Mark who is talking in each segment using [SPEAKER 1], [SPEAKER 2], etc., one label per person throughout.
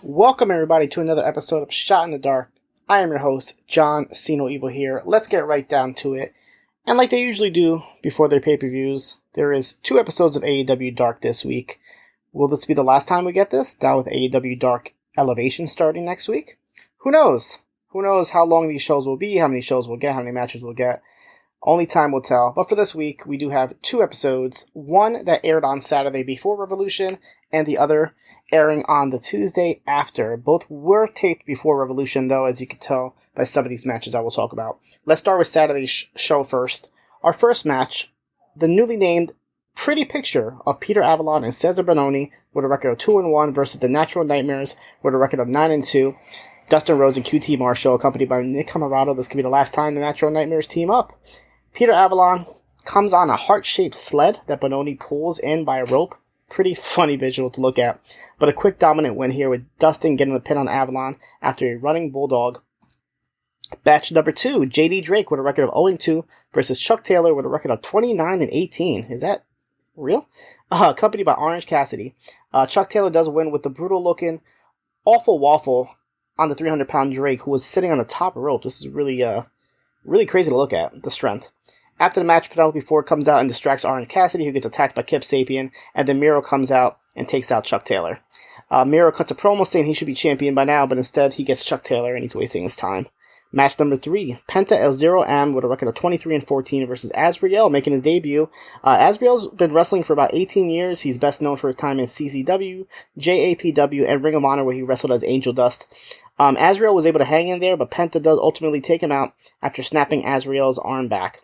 [SPEAKER 1] Welcome everybody to another episode of Shot in the Dark. I am your host, John Siino Evil here. Let's get right down to it. And like they usually do before their pay-per-views, there is 2 episodes of AEW Dark this week. Will this be the last time we get this? Now with AEW Dark Elevation starting next week? Who knows? Who knows how long these shows will be, how many shows we'll get, how many matches we'll get. Only time will tell. But for this week, we do have 2 episodes. One that aired on Saturday before Revolution, and the other airing on the Tuesday after. Both were taped before Revolution, though, as you can tell by some of these matches I will talk about. Let's start with Saturday's show first. Our first match, the newly named Pretty Picture of Peter Avalon and Cesar Bononi with a record of 2-1 versus the Natural Nightmares with a record of 9-2. Dustin Rhodes and QT Marshall, accompanied by Nick Camarado. This could be the last time the Natural Nightmares team up. Peter Avalon comes on a heart-shaped sled that Bononi pulls in by a rope. Pretty funny visual to look at. But a quick dominant win here with Dustin getting the pin on Avalon after a running bulldog. Batch number 2, JD Drake with a record of 0-2 versus Chuck Taylor with a record of 29-18. Is that real? Accompanied by Orange Cassidy. Chuck Taylor does win with the brutal-looking awful waffle on the 300-pound Drake, who was sitting on the top rope. This is really crazy to look at, the strength. After the match, Penelope Ford comes out and distracts Orange Cassidy, who gets attacked by Kip Sapien, and then Miro comes out and takes out Chuck Taylor. Miro cuts a promo saying he should be champion by now, but instead he gets Chuck Taylor and he's wasting his time. Match number 3, Penta El Zero M with a record of 23-14 versus Azrael making his debut. Azrael's been wrestling for about 18 years. He's best known for his time in CCW, JAPW, and Ring of Honor, where he wrestled as Angel Dust. Azrael was able to hang in there, but Penta does ultimately take him out after snapping Azrael's arm back.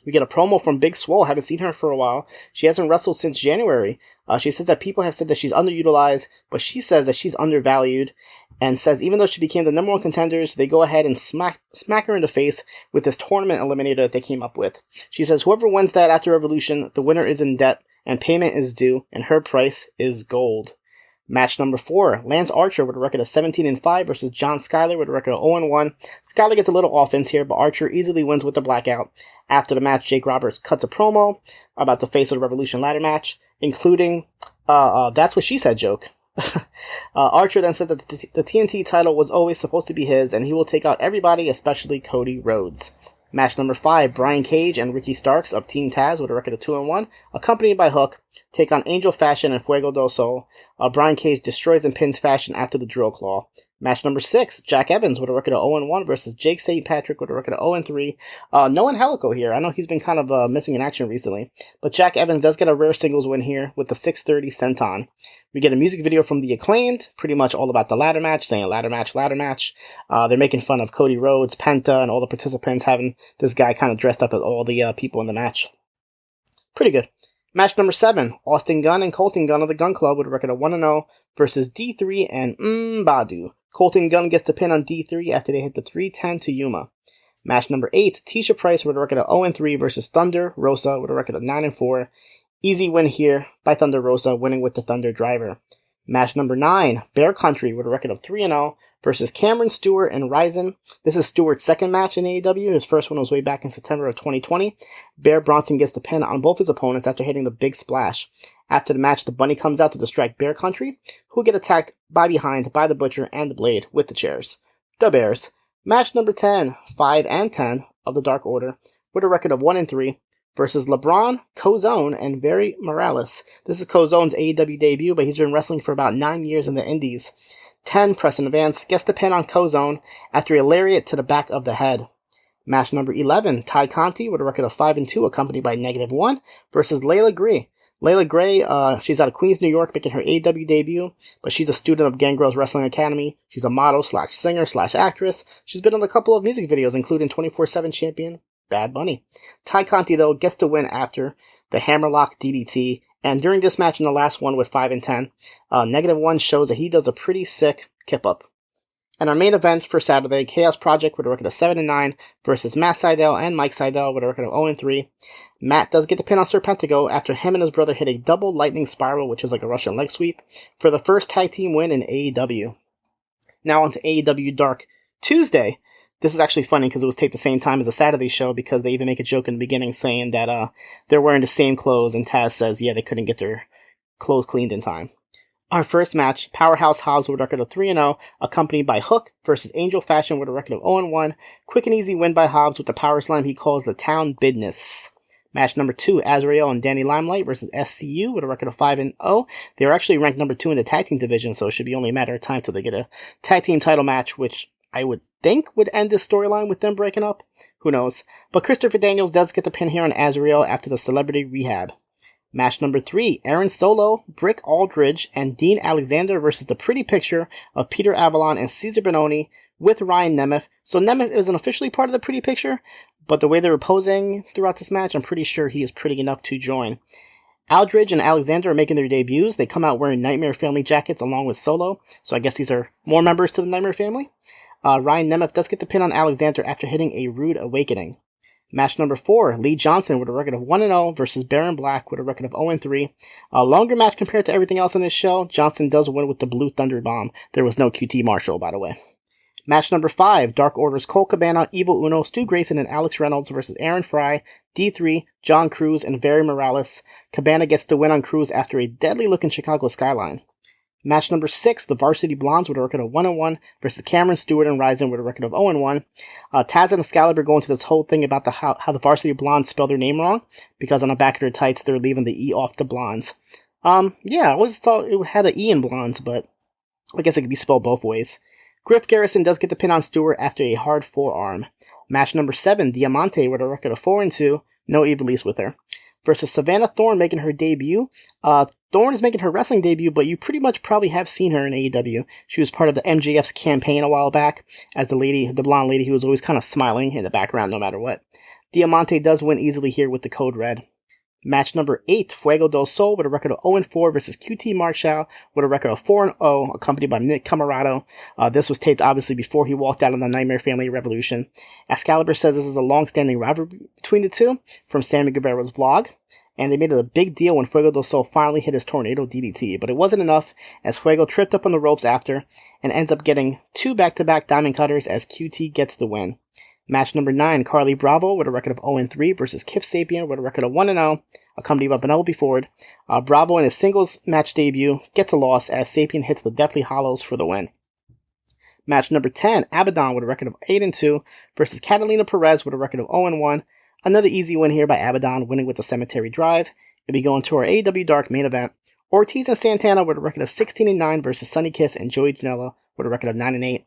[SPEAKER 1] We get a promo from Big Swole. Haven't seen her for a while. She hasn't wrestled since January. She says that people have said that she's underutilized, but she says that she's undervalued, and says even though she became the number 1 contenders, they go ahead and smack her in the face with this tournament eliminator that they came up with. She says whoever wins that after Revolution, the winner is in debt, and payment is due, and her price is gold. Match number 4, Lance Archer with a record of 17-5 versus John Skyler with a record of 0-1. Skyler gets a little offense here, but Archer easily wins with the blackout. After the match, Jake Roberts cuts a promo about the Face of the Revolution ladder match, including, that's what she said joke. Archer then says that the TNT title was always supposed to be his, and he will take out everybody, especially Cody Rhodes. Match number 5, Brian Cage and Ricky Starks of Team Taz with a record of 2-1, accompanied by Hook, take on Angel Fashion and Fuego del Sol. Brian Cage destroys and pins Fashion after the drill claw. Match number 6, Jack Evans with a record of 0-1 versus Jake St. Patrick with a record of 0-3. No Angelico here. I know he's been kind of missing in action recently, but Jack Evans does get a rare singles win here with the 630 senton. We get a music video from The Acclaimed, pretty much all about the ladder match, saying ladder match, ladder match. They're making fun of Cody Rhodes, Penta, and all the participants having this guy kind of dressed up as all the people in the match. Pretty good. Match number 7, Austin Gunn and Colton Gunn of the Gun Club with a record of 1-0 versus D3 and Badu. Colton Gunn gets the pin on D3 after they hit the 310 to Yuma. Match number 8, Tisha Price with a record of 0-3 versus Thunder Rosa with a record of 9-4. Easy win here by Thunder Rosa, winning with the Thunder Driver. Match number 9, Bear Country with a record of 3-0 versus Cameron Stewart and Ryzen. This is Stewart's second match in AEW. His first one was way back in September of 2020. Bear Bronson gets the pin on both his opponents after hitting the big splash. After the match, the Bunny comes out to distract Bear Country, who get attacked by behind by the Butcher and the Blade with the chairs. The Bears. Match number 10, 5 and 10 of the Dark Order with a record of 1-3 versus LeBron, Cozone, and Very Morales. This is Cozone's AEW debut, but he's been wrestling for about 9 years in the Indies. 10, Preston Vance gets the pin on Cozone after a lariat to the back of the head. Match number 11, Ty Conti with a record of 5-2, accompanied by -1 versus Layla Gray. Layla Gray, she's out of Queens, New York, making her AEW debut, but she's a student of Gangrel's Wrestling Academy. She's a model / singer / actress. She's been in a couple of music videos, including 24/7 champion Bad Bunny. Ty Conti, though, gets the win after the Hammerlock DDT, and during this match in the last one with 5 and 10, -1 shows that he does a pretty sick kip-up. And our main event for Saturday, Chaos Project with a record of 7-9 versus Matt Sydal and Mike Sydal with a record of 0-3. Matt does get the pin on Serpentico after him and his brother hit a double lightning spiral, which is like a Russian leg sweep, for the first tag team win in AEW. Now on to AEW Dark Tuesday. This is actually funny because it was taped the same time as the Saturday show, because they even make a joke in the beginning saying that they're wearing the same clothes, and Taz says, yeah, they couldn't get their clothes cleaned in time. Our first match, Powerhouse Hobbs with a record of 3-0, accompanied by Hook versus Angel Fashion with a record of 0-1. Quick and easy win by Hobbs with the power slam he calls the town business. Match number 2, Azrael and Danny Limelight versus SCU with a record of 5-0. They are actually ranked number 2 in the tag team division, so it should be only a matter of time till they get a tag team title match, which I would think would end this storyline with them breaking up. Who knows? But Christopher Daniels does get the pin here on Azrael after the celebrity rehab. Match number 3, Aaron Solo, Brick Aldridge, and Dean Alexander versus the Pretty Picture of Peter Avalon and Cesar Bononi with Ryan Nemeth. So Nemeth isn't officially part of the Pretty Picture, but the way they were posing throughout this match, I'm pretty sure he is pretty enough to join. Aldridge and Alexander are making their debuts. They come out wearing Nightmare Family jackets along with Solo, so I guess these are more members to the Nightmare Family. Ryan Nemeth does get the pin on Alexander after hitting a rude awakening. Match number 4, Lee Johnson with a record of 1-0 versus Baron Black with a record of 0-3. A longer match compared to everything else on this show. Johnson does win with the Blue Thunder Bomb. There was no QT Marshall, by the way. Match number 5, Dark Order's Colt Cabana, Evil Uno, Stu Grayson, and Alex Reynolds versus Aaron Fry, D3, John Cruz, and Very Morales. Cabana gets the win on Cruz after a deadly-looking Chicago skyline. Match number 6, the Varsity Blondes with a record of 1-1 versus Cameron Stewart and Ryzen with a record of 0-1. Taz and Excalibur go into this whole thing about how the Varsity Blondes spell their name wrong, because on the back of their tights they're leaving the E off the Blondes. I always thought it had an E in Blondes, but I guess it could be spelled both ways. Griff Garrison does get the pin on Stewart after a hard forearm. Match number 7, Diamante with a record of 4-2, no Ivelisse with her, versus Savannah Thorne making her debut. Thorne is making her wrestling debut, but you pretty much probably have seen her in AEW. She was part of the MJF's campaign a while back as the blonde lady who was always kind of smiling in the background no matter what. Diamante does win easily here with the code red. Match number 8, Fuego del Sol with a record of 0-4 versus QT Marshall with a record of 4-0, accompanied by Nick Camarado. This was taped obviously before he walked out on the Nightmare Family Revolution. Excalibur says this is a long-standing rivalry between the two from Sammy Guevara's vlog, and they made it a big deal when Fuego del Sol finally hit his Tornado DDT, but it wasn't enough as Fuego tripped up on the ropes after and ends up getting 2 back-to-back Diamond Cutters as QT gets the win. Match number 9, Carly Bravo with a record of 0-3 versus Kip Sapien with a record of 1-0, accompanied by Penelope Ford. Bravo in his singles match debut gets a loss as Sapien hits the Deathly Hollows for the win. Match number 10, Abaddon with a record of 8-2 versus Catalina Perez with a record of 0-1. Another easy win here by Abaddon, winning with the Cemetery Drive. And we go into our AEW Dark main event. Ortiz and Santana with a record of 16-9 versus Sonny Kiss and Joey Janela with a record of 9-8.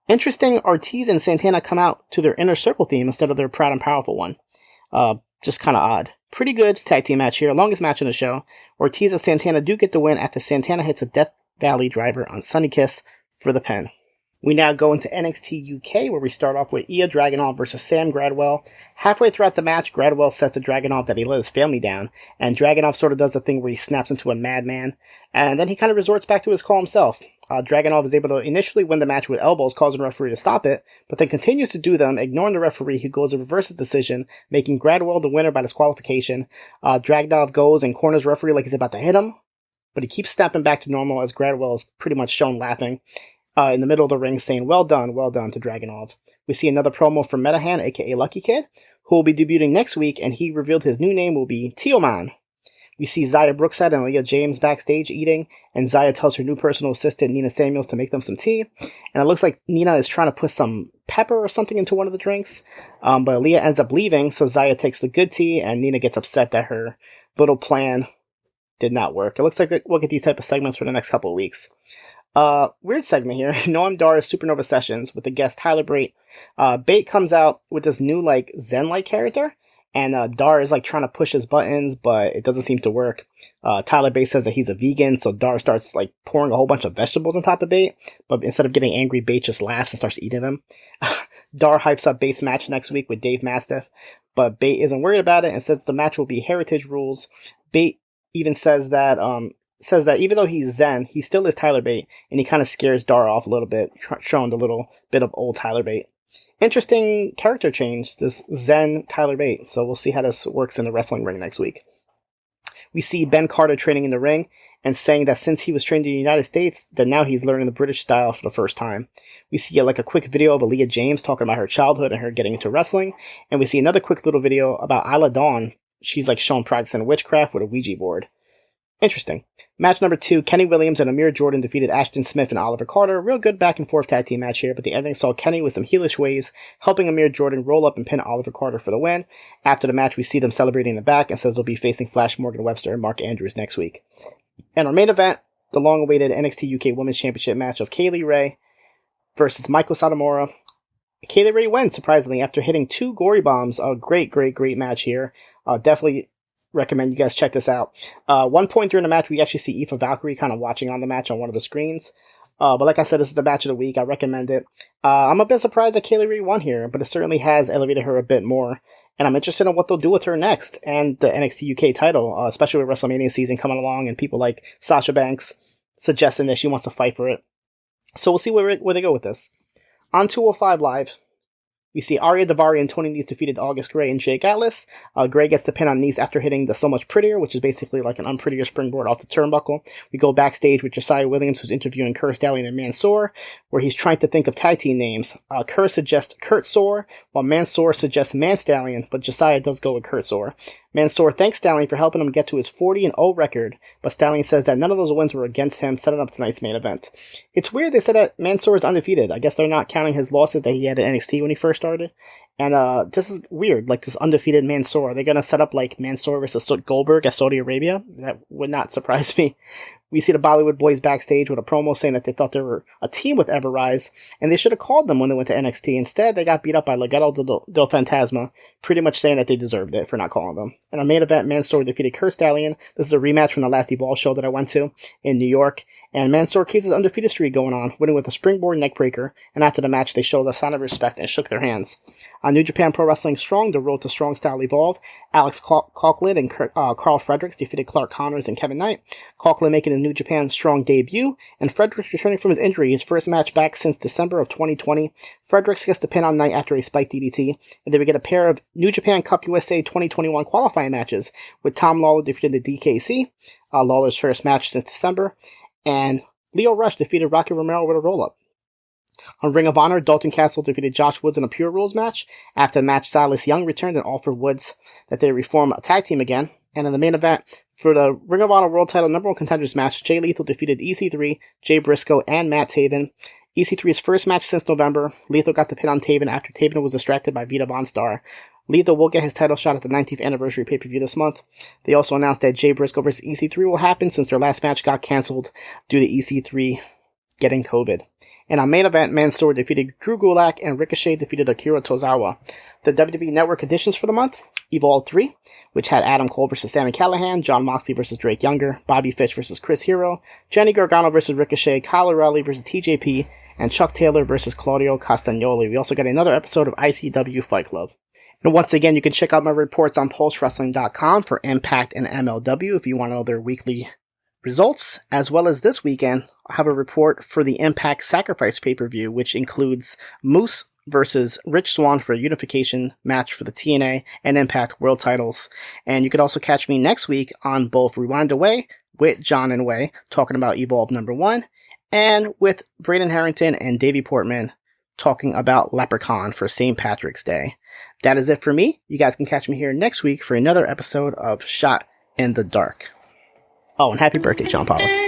[SPEAKER 1] Interesting, Ortiz and Santana come out to their Inner Circle theme instead of their Proud and Powerful one. Just kind of odd. Pretty good tag team match here, longest match in the show. Ortiz and Santana do get the win after Santana hits a Death Valley driver on Sonny Kiss for the pin. We now go into NXT UK, where we start off with Ilja Dragunov versus Sam Gradwell. Halfway throughout the match, Gradwell says to Dragunov that he let his family down, and Dragunov sort of does the thing where he snaps into a madman, and then he kind of resorts back to his call himself. Dragunov is able to initially win the match with elbows, causing the referee to stop it, but then continues to do them, ignoring the referee, who goes to reverse his decision, making Gradwell the winner by disqualification. Dragunov goes and corners the referee like he's about to hit him, but he keeps snapping back to normal as Gradwell is pretty much shown laughing in the middle of the ring, saying, well done to Dragunov. We see another promo from Metahan, aka Lucky Kid, who will be debuting next week, and he revealed his new name will be Tioman. We see Zaya Brookside and Leah James backstage eating, and Zaya tells her new personal assistant, Nina Samuels, to make them some tea, and it looks like Nina is trying to put some pepper or something into one of the drinks, but Leah ends up leaving, so Zaya takes the good tea, and Nina gets upset that her little plan did not work. It looks like we'll get these type of segments for the next couple of weeks. Weird segment here. Noam Dar's Supernova Sessions with the guest Tyler Bate. Bate comes out with this new, Zen-like character, and Dar is, trying to push his buttons, but it doesn't seem to work. Tyler Bate says that he's a vegan, so Dar starts, pouring a whole bunch of vegetables on top of Bate, but instead of getting angry, Bate just laughs and starts eating them. Dar hypes up Bate's match next week with Dave Mastiff, but Bate isn't worried about it, and says the match will be Heritage Rules. Bate even says that even though he's Zen, he still is Tyler Bate, and he kind of scares Dar off a little bit, showing a little bit of old Tyler Bate. Interesting character change, this Zen Tyler Bate, so we'll see how this works in the wrestling ring next week. We see Ben Carter training in the ring, and saying that since he was trained in the United States, that now he's learning the British style for the first time. We see a quick video of Aaliyah James talking about her childhood and her getting into wrestling, and we see another quick little video about Isla Dawn. She's shown practicing witchcraft with a Ouija board. Interesting. Match number 2, Kenny Williams and Amir Jordan defeated Ashton Smith and Oliver Carter. Real good back and forth tag team match here, but the ending saw Kenny with some heelish ways, helping Amir Jordan roll up and pin Oliver Carter for the win. After the match, we see them celebrating in the back and says they'll be facing Flash Morgan Webster and Mark Andrews next week. And our main event, the long-awaited NXT UK Women's Championship match of Kaylee Ray versus Meiko Satomura. Kaylee Ray wins, surprisingly, after hitting 2 gory bombs. A great match here. Definitely recommend you guys check this out. One point during the match, we actually see Aoife Valkyrie kind of watching on the match on one of the screens. But like I said, this is the match of the week. I recommend it. I'm a bit surprised that Kaylee Ray won here, but it certainly has elevated her a bit more. And I'm interested in what they'll do with her next and the NXT UK title, especially with WrestleMania season coming along and people like Sasha Banks suggesting that she wants to fight for it. So we'll see where they go with this. On 205 Live, we see Arya Daivari and Tony Nese defeated August Gray and Jake Atlas. Gray gets the pin on Nese after hitting the So Much Prettier, which is basically like an unprettier springboard off the turnbuckle. We go backstage with Josiah Williams, who's interviewing Curtis Dalian and Mansoor, where he's trying to think of tag team names. Kurt suggests Kurt Soar, while Mansoor suggests Man Stallion, but Josiah does go with Kurt Soar. Mansoor thanks Stallion for helping him get to his 40-0 record, but Stallion says that none of those wins were against him, setting up tonight's main event. It's weird they said that Mansoor is undefeated. I guess they're not counting his losses that he had at NXT when he first started. And this is weird, like this undefeated Mansoor. Are they going to set up like Mansoor versus Goldberg at Saudi Arabia? That would not surprise me. We see the Bollywood Boys backstage with a promo saying that they thought they were a team with Everrise, and they should have called them when they went to NXT. Instead, they got beat up by Legado del Fantasma, pretty much saying that they deserved it for not calling them. In our main event, Mansoor defeated Kurt Stallion. This is a rematch from the last Evolve show that I went to in New York, and Mansoor keeps his undefeated streak going on, winning with a springboard neckbreaker, and after the match, they showed a sign of respect and shook their hands. On New Japan Pro Wrestling Strong, the Road to Strong Style Evolve, Alex Coughlin and Carl Fredericks defeated Clark Connors and Kevin Knight. Coughlin making a New Japan Strong debut, and Fredericks returning from his injury, his first match back since December of 2020. Fredericks gets the pin on Knight after a spike DDT, and then we get a pair of New Japan Cup USA 2021 qualifying matches, with Tom Lawlor defeating the DKC, Lawler's first match since December, and Lio Rush defeated Rocky Romero with a roll-up. On Ring of Honor, Dalton Castle defeated Josh Woods in a Pure Rules match. After the match, Silas Young returned and offered Woods that they reform a tag team again. And in the main event, for the Ring of Honor World Title #1 Contenders match, Jay Lethal defeated EC3, Jay Briscoe, and Matt Taven. EC3's first match since November. Lethal got the pin on Taven after Taven was distracted by Vita Von Star. Lethal will get his title shot at the 19th anniversary pay-per-view this month. They also announced that Jay Briscoe vs. EC3 will happen since their last match got cancelled due to EC3 getting COVID. And on main event, Mansoor defeated Drew Gulak and Ricochet defeated Akira Tozawa. The WWE Network editions for the month, Evolve 3, which had Adam Cole versus Sami Callihan, Jon Moxley versus Drake Younger, Bobby Fish versus Chris Hero, Johnny Gargano versus Ricochet, Kyle O'Reilly versus TJP, and Chuck Taylor versus Claudio Castagnoli. We also got another episode of ICW Fight Club. And once again, you can check out my reports on PulseWrestling.com for Impact and MLW if you want to know their weekly results, as well as this weekend, I have a report for the Impact Sacrifice pay-per-view, which includes Moose versus Rich Swann for a unification match for the TNA and Impact World titles. And you can also catch me next week on both Rewind Away with John and Way, talking about Evolve #1, and with Braden Harrington and Davey Portman talking about Leprechaun for St. Patrick's Day. That is it for me. You guys can catch me here next week for another episode of Shot in the Dark. Oh, and happy birthday, John Pollock.